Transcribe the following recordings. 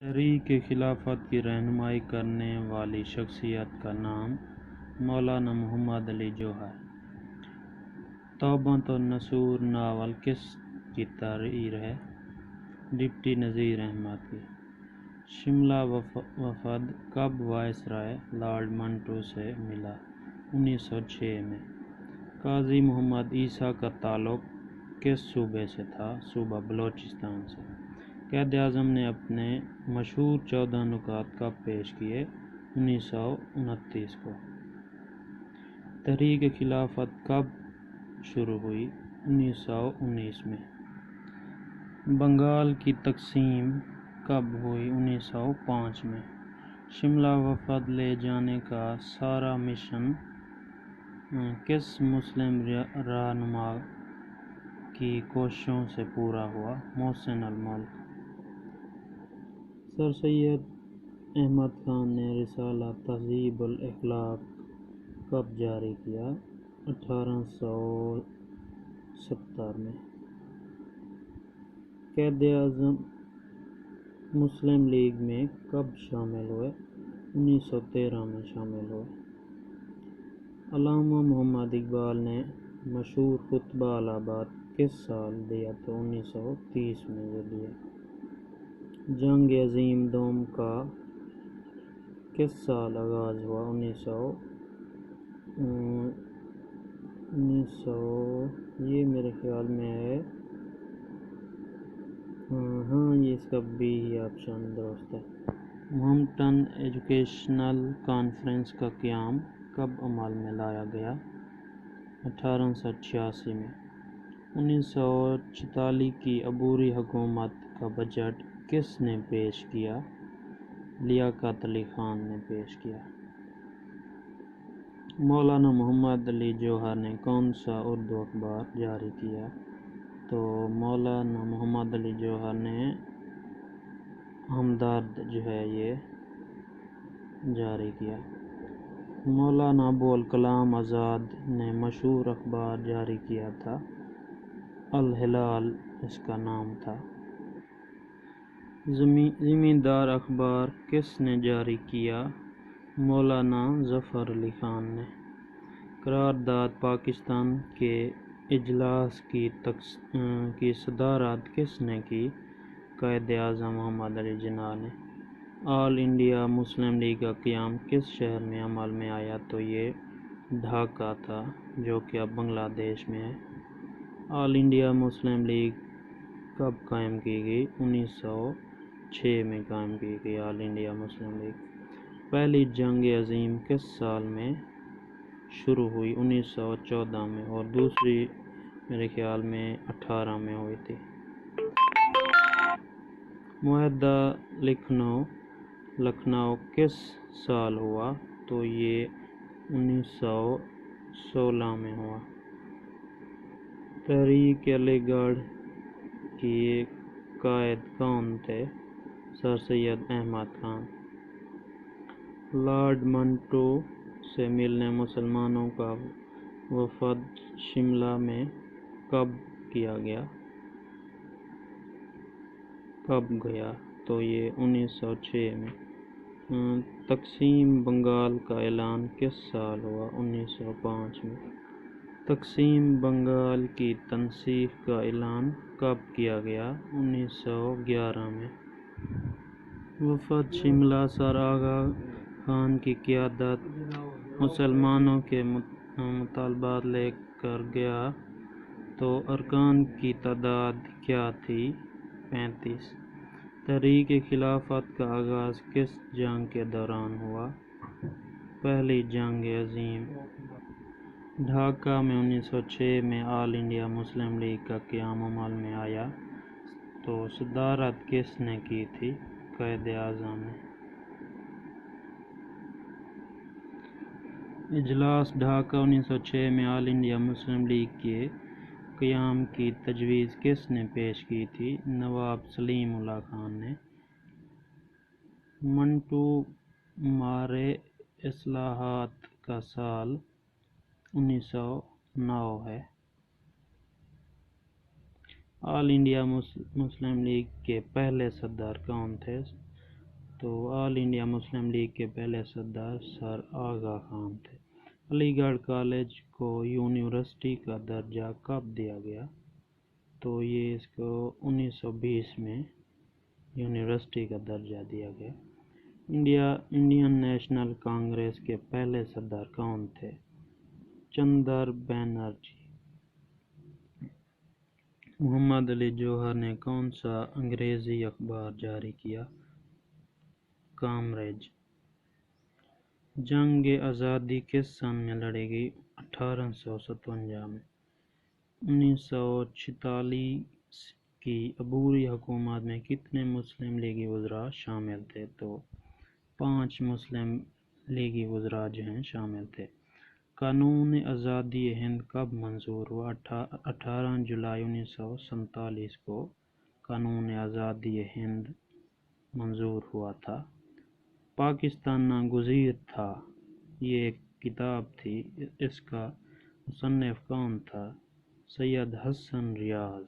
تحریک خلافت کی رہنمائی کرنے والی شخصیت کا نام مولانا محمد علی جوہر۔ توبۃ النصوح ناول کس کی تحریر ہے؟ ڈپٹی نذیر احمد کی۔ شملہ وفد کب وائسرائے لارڈ منٹو سے ملا؟ 1906 میں۔ قاضی محمد عیسیٰ کا تعلق کس صوبے سے تھا؟ صوبہ بلوچستان سے۔ قائد اعظم نے اپنے مشہور 14 نکات کب پیش کیے؟ 1929 کو۔ تحریک خلافت کب شروع ہوئی؟ 1919 میں۔ بنگال کی تقسیم کب ہوئی؟ 1905 میں۔ شملہ وفد لے جانے کا سارا مشن کس مسلم رہنما کی کوششوں سے پورا ہوا؟ محسن الملک۔ سر سید احمد خان نے رسالہ تہذیب الاخلاق کب جاری کیا؟ 1870 میں۔ قائد اعظم مسلم لیگ میں کب شامل ہوئے؟ 1913 میں شامل ہوئے۔ علامہ محمد اقبال نے مشہور خطبہ الہ آباد کس سال دیا تو 1930 میں یہ دیا۔ جنگ عظیم دوم کا کس سال آغاز ہوا؟ 1900 یہ میرے خیال میں ہے یہ اس کا بھی ہی آپشن درست ہے۔ مہمپٹن ایجوکیشنل کانفرنس کا قیام کب عمل میں لایا گیا؟ 1886 میں۔ 1946 کی عبوری حکومت کا بجٹ کس نے پیش کیا؟ لیاقت علی خان نے پیش کیا۔ مولانا محمد علی جوہر نے کون سا اردو اخبار جاری کیا؟ تو مولانا محمد علی جوہر نے ہمدرد یہ جاری کیا۔ مولانا ابوالکلام آزاد نے مشہور اخبار جاری کیا تھا، الہلال اس کا نام تھا۔ زمیندار اخبار کس نے جاری کیا؟ مولانا ظفر علی خان نے۔ قرارداد پاکستان کے اجلاس کی صدارت کس نے کی؟ قائد اعظم محمد علی جناح نے۔ آل انڈیا مسلم لیگ کا قیام کس شہر میں عمل میں آیا تو یہ ڈھاکہ تھا جو کہ اب بنگلہ دیش میں ہے۔ آل انڈیا مسلم لیگ کب قائم کی گئی؟ 1906 میں قائم کی گئی آل انڈیا مسلم لیگ۔ پہلی جنگ عظیم کس سال میں شروع ہوئی؟ 1914 میں، اور دوسری میرے خیال میں 18 میں ہوئی تھی۔ معاہدہ لکھنؤ کس سال ہوا تو یہ 1916 میں ہوا۔ تحریک علی گڑھ کے قائد کون تھے؟ سر سید احمد خان۔ لارڈ منٹو سے ملنے مسلمانوں کا وفد شملہ میں کب گیا تو یہ 1906 میں۔ تقسیم بنگال کا اعلان کس سال ہوا؟ 1905 میں۔ تقسیم بنگال کی تنسیق کا اعلان کب کیا گیا؟ 1911 میں۔ وفد شملہ سر آغا خان کی قیادت مسلمانوں کے مطالبات لے کر گیا تو ارکان کی تعداد کیا تھی؟ 35۔ تحریک خلافت کا آغاز کس جنگ کے دوران ہوا؟ پہلی جنگ عظیم۔ ڈھاکہ میں 1906 میں آل انڈیا مسلم لیگ کا قیام عمل میں آیا تو صدارت کس نے کی تھی؟ قائد اعظم نے۔ اجلاس ڈھاکہ 1906 میں آل انڈیا مسلم لیگ کے قیام کی تجویز کس نے پیش کی تھی؟ نواب سلیم اللہ خان نے۔ منٹو مارے اصلاحات کا سال 1909 ہے۔ آل انڈیا مسلم لیگ کے پہلے صدر کون تھے؟ تو آل انڈیا مسلم لیگ کے پہلے صدر سر آغا خان تھے۔ علی گڑھ کالج کو یونیورسٹی کا درجہ کب دیا گیا؟ تو یہ اس کو 1920 میں یونیورسٹی کا درجہ دیا گیا۔ انڈین نیشنل کانگریس کے پہلے صدر کون تھے؟ چندر بینرجی۔ محمد علی جوہر نے کون سا انگریزی اخبار جاری کیا؟ کامریج۔ جنگ آزادی کس سن میں لڑی گئی؟ 1857 میں۔ 1946 کی عبوری حکومت میں کتنے مسلم لیگی وزراء شامل تھے؟ تو 5 مسلم لیگی وزراء جو ہیں شامل تھے۔ قانون آزادی ہند کب منظور ہوا؟ 18 جولائی 1947 کو قانون آزادی ہند منظور ہوا تھا۔ پاکستان ناگزیر تھا، یہ ایک کتاب تھی، اس کا مصنف کون تھا؟ سید حسن ریاض۔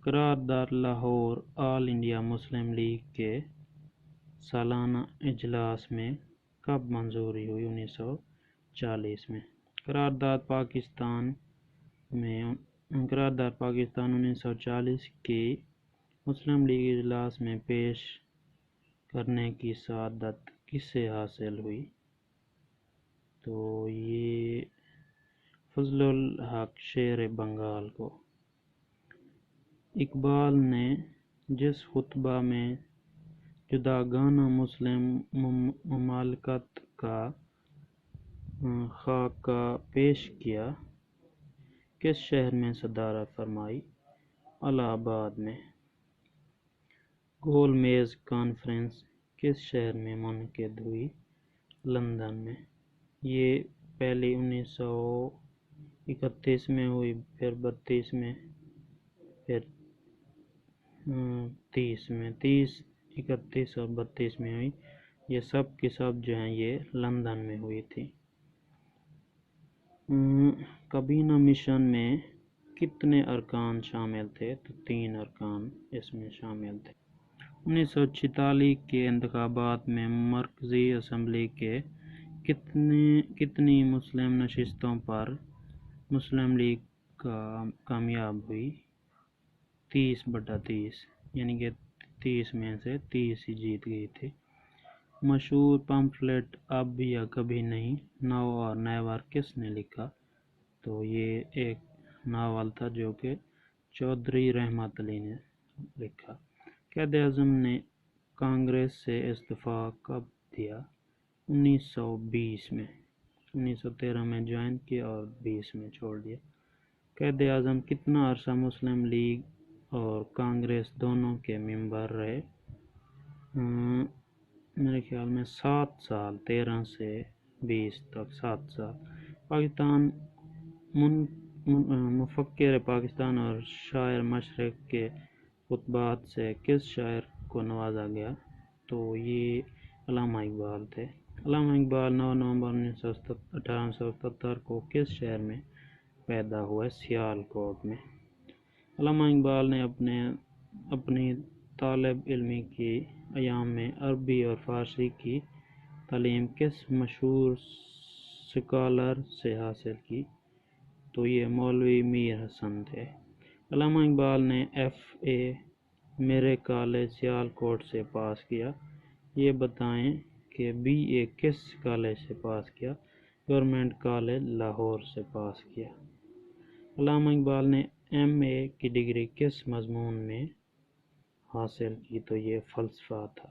قرارداد لاہور آل انڈیا مسلم لیگ کے سالانہ اجلاس میں کب منظوری ہوئی؟ 1940 میں۔ قرارداد پاکستان 1940 کی مسلم لیگ اجلاس میں پیش کرنے کی سعادت کسے حاصل ہوئی؟ تو یہ فضل الحق شیر بنگال کو۔ اقبال نے جس خطبہ میں جداگانہ مسلم مملکت کا خاکہ پیش کیا، کس شہر میں صدارت فرمائی؟ الہ آباد میں۔ گول میز کانفرنس کس شہر میں منعقد ہوئی؟ لندن میں۔ یہ پہلی 1931 میں ہوئی، پھر 32 میں، پھر 30 میں، 31 اور 32 میں ہوئی۔ یہ سب کی سب جو ہیں یہ لندن میں ہوئی تھی۔ کابینہ مشن میں کتنے ارکان شامل تھے؟ تو 3 ارکان اس میں شامل تھے۔ 1946 کے انتخابات میں مرکزی اسمبلی کے کتنی مسلم نشستوں پر مسلم لیگ کامیاب ہوئی؟ 30/30، یعنی کہ 30 میں سے 30 ہی جیت گئی تھی۔ مشہور پمفلٹ اب یا کبھی نہیں، نو اور نیور کس نے لکھا؟ تو یہ ایک ناول تھا جو کہ چودھری رحمت علی نے لکھا۔ قائد اعظم نے کانگریس سے استعفیٰ کب دیا؟ 1920 میں۔ 1913 میں جوائن کیا اور 20 میں چھوڑ دیا۔ قائد اعظم کتنا عرصہ مسلم لیگ اور کانگریس دونوں کے ممبر رہے؟ میرے خیال میں 7 سال، 13 سے 20 تک 7 سال۔ پاکستان مفکر پاکستان اور شاعر مشرق کے خطبات سے کس شاعر کو نوازا گیا؟ تو یہ علامہ اقبال تھے۔ علامہ اقبال 9 نومبر 1877 کو کس شہر میں پیدا ہوئے؟ سیالکوٹ میں۔ علامہ اقبال نے اپنی طالب علمی کی ایام میں عربی اور فارسی کی تعلیم کس مشہور سکالر سے حاصل کی؟ تو یہ مولوی میر حسن تھے۔ علامہ اقبال نے FA میرے کالج سیالکوٹ سے پاس کیا۔ یہ بتائیں کہ BA کس کالج سے پاس کیا؟ گورنمنٹ کالج لاہور سے پاس کیا۔ علامہ اقبال نے MA کی ڈگری کس مضمون میں حاصل کی؟ تو یہ فلسفہ تھا۔